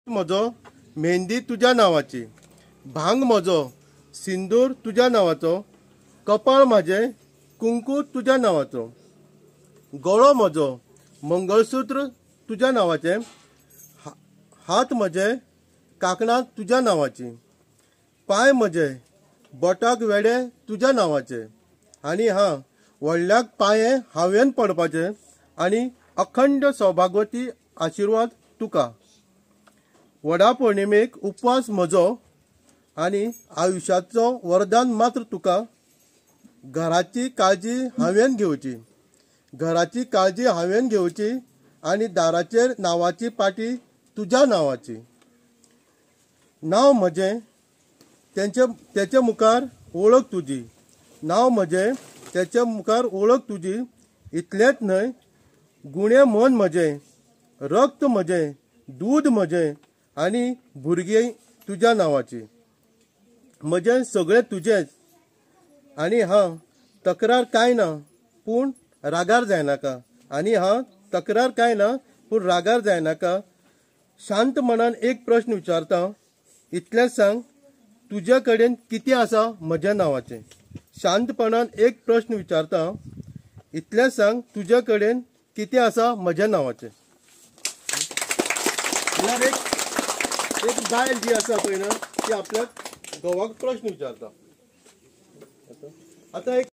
म्हजो मेहंदी तुज्या नांवाची, भांग म्हजो सिंदूर तुज्या नांवाचो, कपाळ म्हाजें कुंकू तुज्या नांवाचो, गळो म्हजो मंगळसूत्र तुज्या नांवाचें, हात म्हजे कांकणां तुज्या नांवाची, पांय म्हजे बोटाक वेडे तुज्या नांवाचे, आनी व्हडल्याक पांये हांवें पडपाचे आनी अखंड सौभाग्यवती आशिर्वाद तुका। वडा पौर्णिमेक उपवास म्हजो आनी आयुश्याचो वरदान मात्र तुका। घराची काळजी हांवें घेवची, घराची काळजी हांवें घेवची आनी दाराचेर नांवाची पाटी तुज्या नांवाची। नांव म्हजें तेचे मुखार वळख तुजी, नांव म्हजें तेचे मुखार वळख तुजी। इतलेंच न्हय, गुणे मन म्हजें, रक्त म्हजें, दूद म्हजें आनी भुरगीं तुज्या नांवाची। म्हजें सगळें तुजेंच आनी तक्रार कांय ना, पूण रागार जायनाका, आनी तक्रार कांय ना पूण रागार जायनाका। शांत मनान एक प्रश्न विचारता, इतलेंच सांग, तुजे कडेन कितें आसा म्हज्या नांवाचें? शांतपणान एक प्रश्न विचारता, इतलेंच सांग, तुजे कडेन कितें आसा म्हज्या नांवाचें? एक बायल जी आसा पळय ना, ती आपल्याक घोवाक प्रश्न विचारता। आतां एक